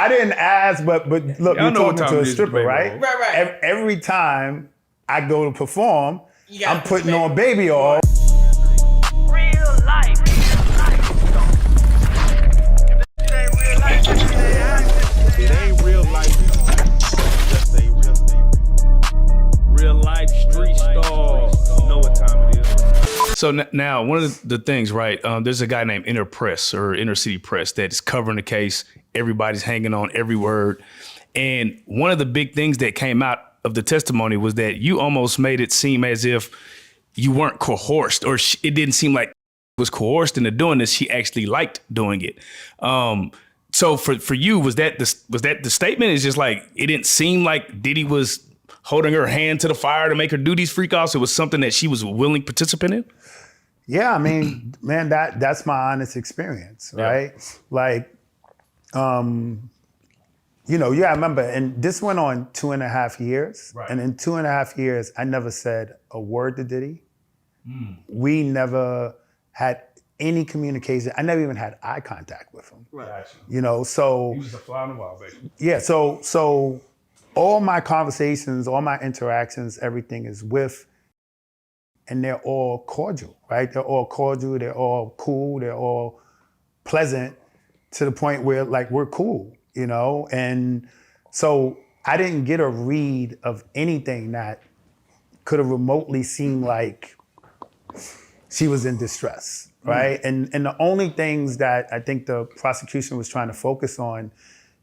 I didn't ask, but look, you're talking to a stripper, right? Right. Every time I go to perform, I'm putting on baby oil. Real life. It ain't real life. Just ain't real life street stars. You know what time it is. So now, one of the things, right? There's a guy named Inner Press or Inner City Press that is covering the case. Everybody's hanging on every word. And one of the big things that came out of the testimony was that you almost made it seem as if you weren't coerced, or it didn't seem like was coerced into doing this. She actually liked doing it. So for you, was that the statement? It's just like, it didn't seem like Diddy was holding her hand to the fire to make her do these freak offs. It was something that she was a willing participant in? Yeah, I mean, man, that's my honest experience, right? Yeah. Like, you know, I remember, and this went on 2.5 years. Right. And in 2.5 years, I never said a word to Diddy. We never had any communication. I never even had eye contact with him. Right. You know, so. He was a fly on the wall, baby. Yeah, so all my conversations, all my interactions, everything is with, and they're all cordial, right? They're all cordial, they're all cool, they're all pleasant to the point where, like, we're cool, you know? And so I didn't get a read of anything that could have remotely seemed like she was in distress, right? And the only things that I think the prosecution was trying to focus on,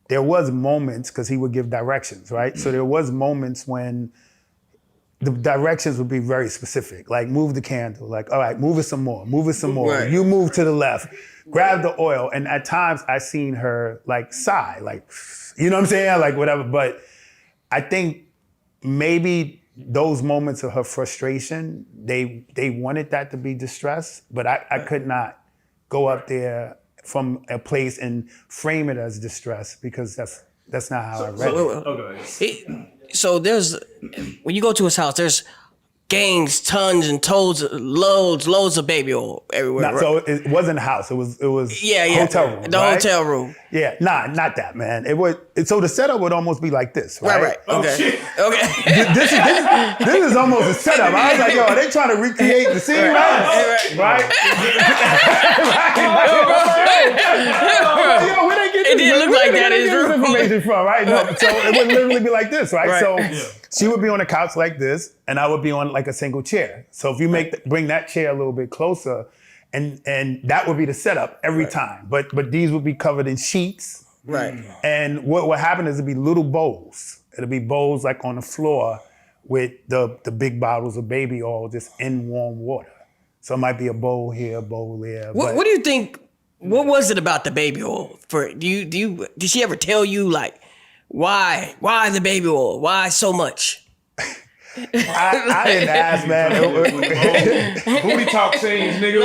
there was moments, because he would give directions, right? So there was moments when the directions would be very specific, like move the candle, like, all right, move it some more, Right. You move to the left, grab the oil. And at times I seen her like sigh, like, you know what I'm saying? Like whatever, but I think maybe those moments of her frustration, they wanted that to be distress, but I could not go up there from a place and frame it as distress, because that's not how I read it. So there's, when you go to his house, there's gangs, tons and loads of baby oil everywhere. Right? So it wasn't a house. It was hotel room. The hotel room. Yeah, not that, man. So the setup would almost be like this, right? Right. Okay. This is almost a setup. I was like, yo, are they trying to recreate the scene, right? Yo, where they get it didn't look like that. Is information from, right? No, so it would literally be like this, right? So she would be on a couch like this, and I would be on like a single chair. So if you bring that chair a little bit closer, and that would be the setup every time. But these would be covered in sheets. Right. And what would happen is it'd be little bowls. It'll be bowls like on the floor with the big bottles of baby oil just in warm water. So it might be a bowl here, a bowl there. What do you think? What was it about the baby oil? Did she ever tell you, like, why the baby oil? Why so much? I didn't ask, man. Booty talk scenes, nigga.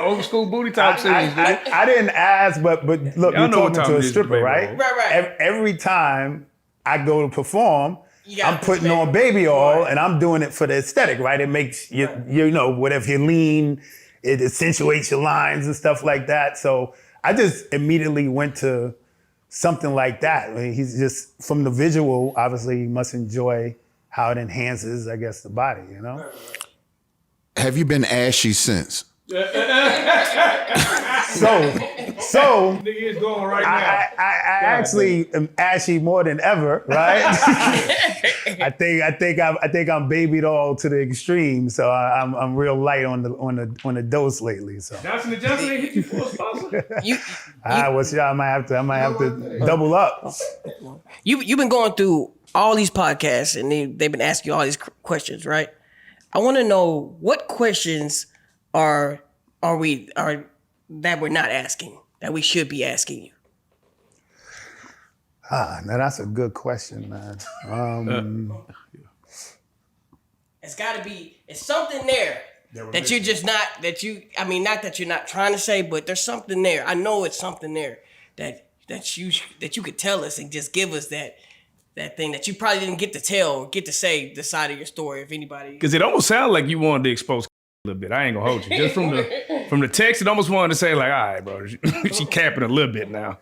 Old school booty talk scenes. I didn't ask, but look, you're talking to a stripper, right? Right. Every time I go to perform, I'm putting on baby oil, and I'm doing it for the aesthetic, right? It makes you know, whatever you lean, it accentuates your lines and stuff like that. So I just immediately went to something like that. I mean, he's just, from the visual, obviously, you must enjoy how it enhances, I guess, the body, you know? Have you been ashy since? So Nigga is going right now. I actually am ashy more than ever, right? I think I'm babied all to the extreme, so I'm real light on the dose lately. So Johnson & Johnson hit you for a sponsor. I might have to double up. You've been going through all these podcasts, and they've been asking you all these questions, right? I want to know, what questions are that we're not asking, that we should be asking you? Now that's a good question, man. It's got to be, it's something there that you're just not, not that you're not trying to say, but there's something there. I know it's something there that you could tell us and just give us that thing that you probably didn't get to tell or get to say the side of your story, if anybody. Because it almost sounded like you wanted to expose a little bit. I ain't gonna hold you. Just from the text, it almost wanted to say, like, all right, bro, she capping a little bit now.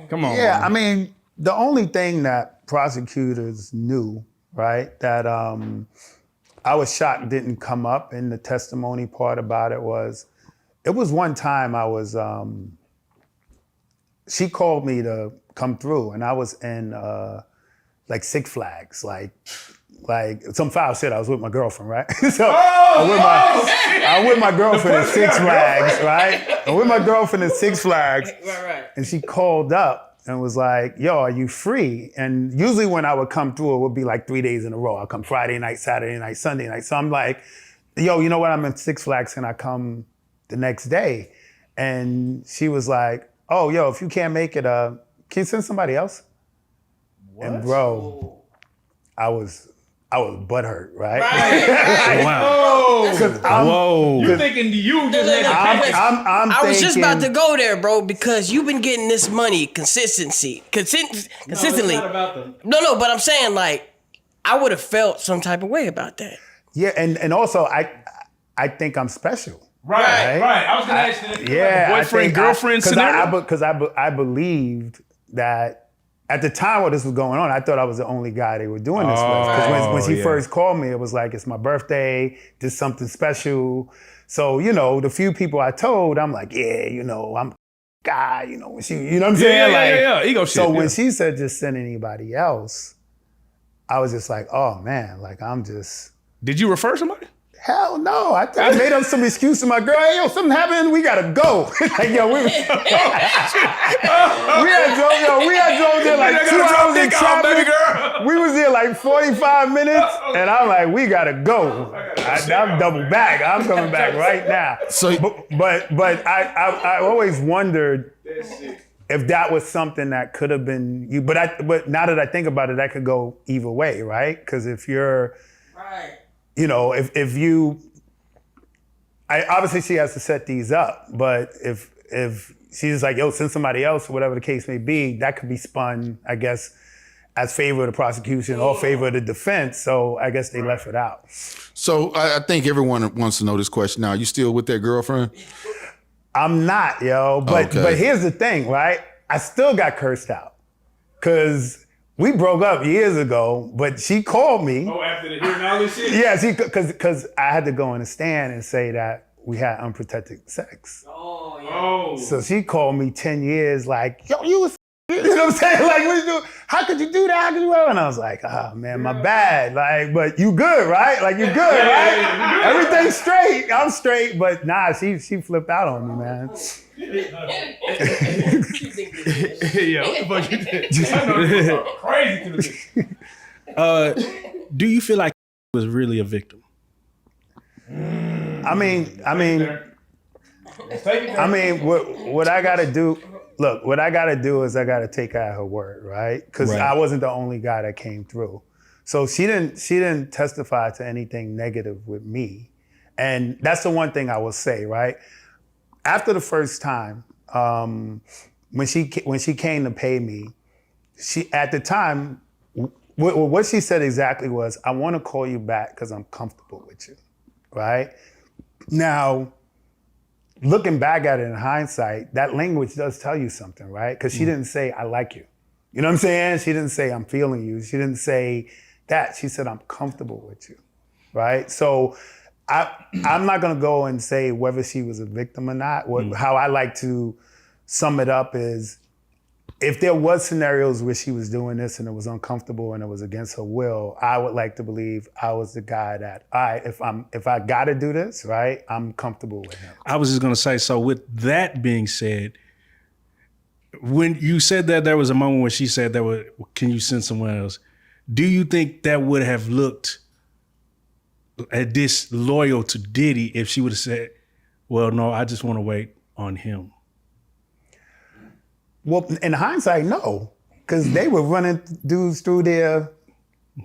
Come on. Yeah, man. I mean, the only thing that prosecutors knew, right, that I was shocked didn't come up in the testimony part about it was one time I was, she called me to come through and I was in like Six Flags, like some foul shit. I was with my girlfriend, right? So I'm with my girlfriend at Six Flags, right? I'm with my girlfriend at Six Flags. Right. And she called up and was like, yo, are you free? And usually when I would come through, it would be like 3 days in a row. I'll come Friday night, Saturday night, Sunday night. So I'm like, yo, you know what? I'm in Six Flags. Can I come the next day? And she was like, oh, yo, if you can't make it, can you send somebody else? What? And bro, I was butthurt, right? Wow. Whoa. You thinking you just had I'm I was just thinking- about to go there, bro, because you've been getting this money consistently. No, it's not about the... No, but I'm saying like I would have felt some type of way about that. Yeah, and also I think I'm special. Right. I was gonna ask you that. Yeah, boyfriend, girlfriend scenario? Because I believed that at the time when this was going on, I thought I was the only guy they were doing this with. Because when she first called me, it was like, it's my birthday, just something special. So, you know, the few people I told, I'm like, yeah, you know, I'm guy, you know, when she, you know what I'm saying? Yeah. Ego shit. So when she said just send anybody else, I was just like, oh man, like I'm just. Did you refer somebody? Hell no. I made up some excuse to my girl. Hey, yo, something happened. We gotta go. Like, yo, we had drove there like 2 hours in traffic. We was there like 45 minutes, and I'm like, we gotta go. I'm double back. I'm coming back right now. So, But I always wondered if that was something that could have been you. But now that I think about it, that could go either way, right? Because if you're, you know, if you, obviously she has to set these up, but if she's like, yo, send somebody else, or whatever the case may be, that could be spun, I guess, as favor of the prosecution or favor of the defense. So I guess they left it out. so I think everyone wants to know this question now. You still with that girlfriend? I'm not, yo, but here's the thing, right? I still got cursed out because we broke up years ago, but she called me. Oh, after the hearing all this shit? Yeah, because I had to go in the stand and say that we had unprotected sex. Oh. So she called me 10 years like, yo, you was, you know what I'm saying? Like, what you do? How could you do that? How could you? And I was like, oh man, my bad. Like, but you good, right? Like, you good, right? Everything's straight. I'm straight, but nah, she flipped out on me, man. Yeah, what the fuck you did? I know you're crazy to the Do you feel like was really a victim? I mean, what I gotta do, look, what I gotta do is I gotta take her at her word, right? Because I wasn't the only guy that came through. So she didn't testify to anything negative with me. And that's the one thing I will say, right? After the first time, when she came to pay me, she at the time, what she said exactly was, I want to call you back because I'm comfortable with you, right? Now, looking back at it in hindsight, that language does tell you something, right? Because she didn't say, I like you. You know what I'm saying? She didn't say, I'm feeling you. She didn't say that. She said, I'm comfortable with you, right? So I'm not gonna go and say whether she was a victim or not. How I like to sum it up is, if there was scenarios where she was doing this and it was uncomfortable and it was against her will, I would like to believe I was the guy that, if I gotta do this, right, I'm comfortable with him. I was just gonna say, so with that being said, when you said that there was a moment when she said that, can you send someone else? Do you think that would have looked disloyal to Diddy if she would have said, well, no, I just want to wait on him? Well, in hindsight, no, because they were running dudes through their, you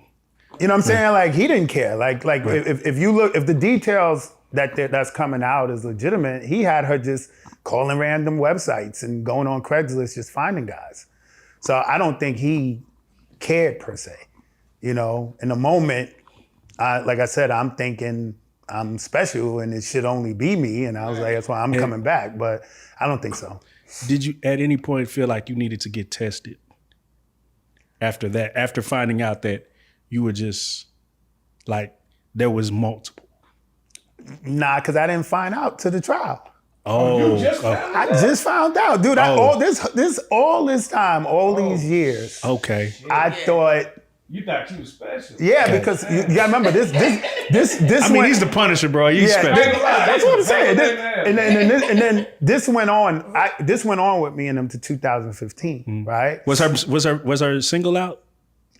know what I'm saying? Like, he didn't care. Like if you look, if the details that's coming out is legitimate, he had her just calling random websites and going on Craigslist, just finding guys. So I don't think he cared per se. You know, in the moment, like I said, I'm thinking I'm special and it should only be me. And I was like, that's why I'm coming back. But I don't think so. did you at any point feel like you needed to get tested after that? After finding out that you were just like there was multiple? Nah, because I didn't find out to the trial. Oh, I just found out, dude. All this time, all these years, okay. I thought. You thought you was special. Yeah, because you gotta remember this. I mean, he's the Punisher, bro. He's Yeah, special. that's what I'm saying. And then this went on. This went on with me and them to 2015, right? Was her single out?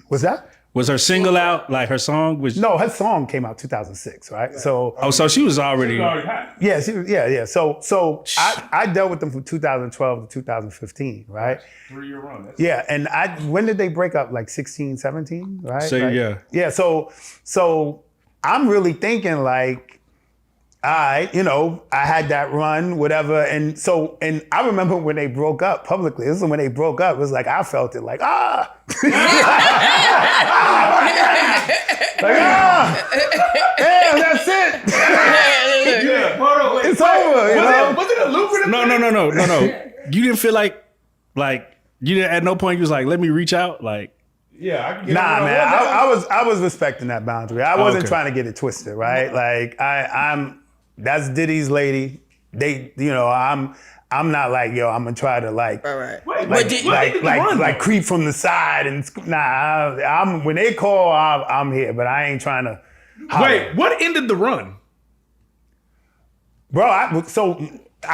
Was that? Was her single out? Like her song was? No, her song came out 2006, right? So So she was already. yeah, yeah. So I dealt with them from 2012 to 2015, right? 3-year run. Yeah, and when did they break up? Like 16, 17, right? So, Like, yeah. Yeah, so I'm really thinking like, I had that run, whatever. And I remember when they broke up publicly, this is when they broke up, it was like, I felt it like, damn, that's it. It's over, you know? Was it a lucrative? No. You didn't feel like you didn't at no point you was like, let me reach out, like. Yeah, I can get Nah, man, I was respecting that boundary. I wasn't okay. trying to get it twisted, right? Like that's Diddy's lady. I'm not like, yo, I'm gonna try to like, Right. like creep from the side and I'm when they call, I'm here, but I ain't trying to. Wait, what ended the run? Bro, I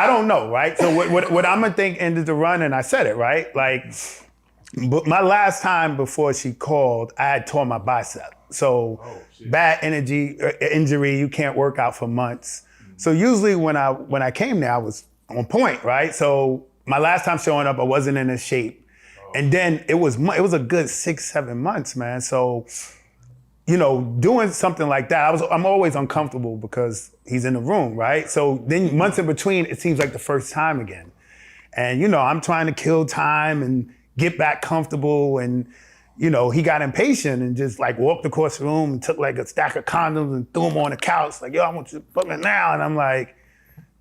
don't know, right? So what I'm gonna think ended the run, and I said it, right? Like, but my last time before she called, I had torn my bicep. So bad injury, you can't work out for months. So usually when I came there, I was on point, right? So my last time showing up, I wasn't in this shape. And then it was a good 6-7 months, man. So, doing something like that, I'm always uncomfortable because he's in the room, right? So then months in between, it seems like the first time again. And, I'm trying to kill time and get back comfortable. And, he got impatient and just like walked across the room and took like a stack of condoms and threw them on the couch. Like, yo, I want you to fuck me now. And I'm like,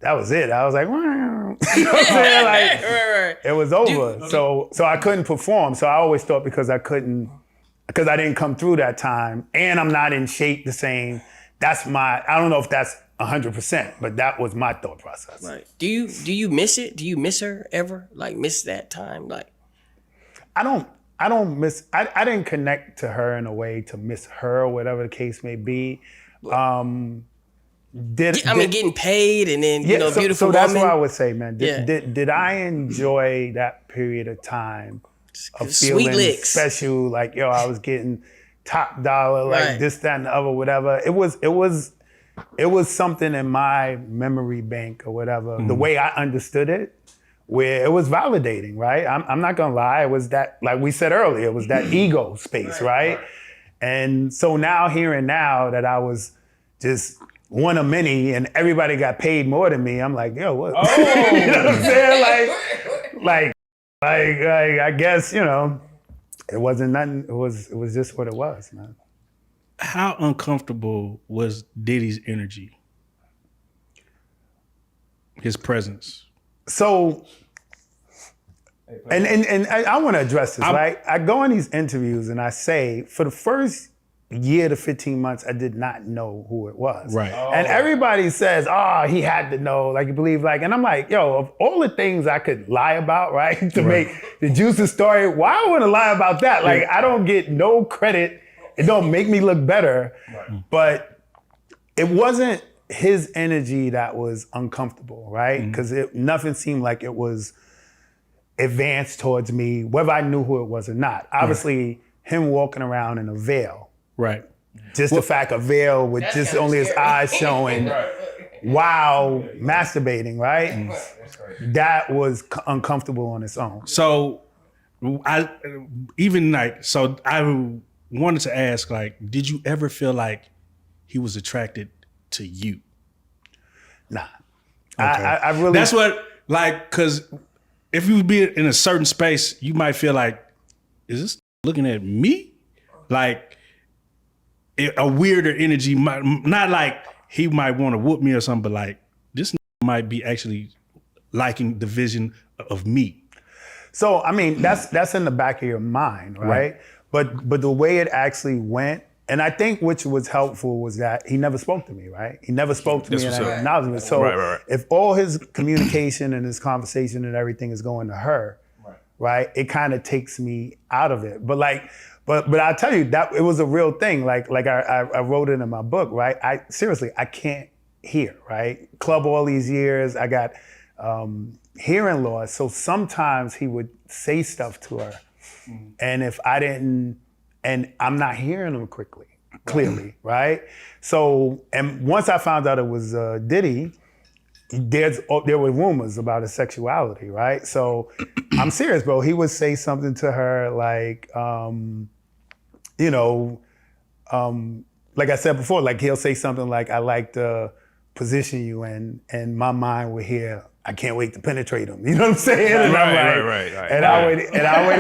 that was it. I was like, you know what I'm saying? Like, Right. it was over. So I couldn't perform. So I always thought because I didn't come through that time and I'm not in shape the same, I don't know if that's 100%, but that was my thought process. Right. Do you miss it? Do you miss her ever? Like miss that time? Like I don't miss, I didn't connect to her in a way to miss her, whatever the case may be. Getting paid and then, beautiful so that's woman. what I would say, man. Did I enjoy that period of time of Sweet feeling licks. special? Like, yo, I was getting top dollar, like Right. this, that, and the other, whatever. It was something in my memory bank or whatever, the way I understood it, where it was validating, right? I'm not gonna lie, it was that, like we said earlier, it was that ego space, right? And so hearing now that I was just one of many and everybody got paid more than me, I'm like, yo, what? You know what I'm saying? Like, I guess, it wasn't nothing, it was just what it was, man. How uncomfortable was Diddy's energy? His presence? So, and I want to address this, right? I go in these interviews and I say, for the first year to 15 months, I did not know who it was. Right. And everybody says, he had to know, like you believe, like, and I'm like, yo, of all the things I could lie about, right, to make the juicy story, why I want to lie about that? Like, I don't get no credit. It don't make me look better, but it wasn't his energy that was uncomfortable, right? Because nothing seemed like it was advanced towards me, whether I knew who it was or not. Obviously, him walking around in a veil, Right. just the fact a veil with just only his eyes showing, while masturbating, right? That was uncomfortable on its own. So I wanted to ask, like, did you ever feel like he was attracted to you? Nah. Okay. I really... That's what, like, because if you be in a certain space, you might feel like, is this looking at me? Like, a weirder energy, not like he might want to whoop me or something, but like, this might be actually liking the vision of meat? So I mean, that's in the back of your mind, right? But the way it actually went, and I think which was helpful was that he never spoke to me, right? He never spoke to me and acknowledgement. So if all his communication and his conversation and everything is going to her, right? It kind of takes me out of it. But I'll tell you that it was a real thing. Like I wrote it in my book, right? I can't hear, right? Club all these years, I got hearing loss. So sometimes he would say stuff to her. And if I didn't, and I'm not hearing him clearly, right? So, and once I found out it was Diddy, there were rumors about his sexuality, right? So I'm serious, bro. He would say something to her like, like I said before, like he'll say something like, I like to position you in, and my mind would hear, I can't wait to penetrate him. You know what I'm saying? And Right. I would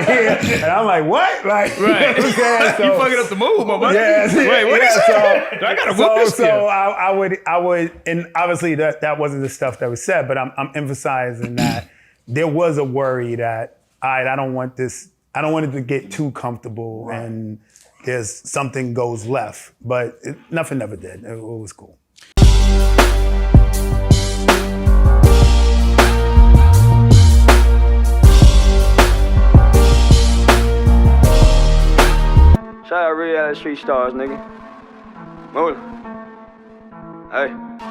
hear, and I'm like, what? Like, you know what I'm saying? So, You fucking up the move, my buddy. yeah, Wait, what is that? I gotta whoop this kid. So I would, and obviously that wasn't the stuff that was said, but I'm emphasizing that there was a worry that, all right, I don't want it to get too comfortable and there's something goes left, but nothing ever did. It was cool. Shout out Reallyfe Street Starz, nigga. Move. Hey.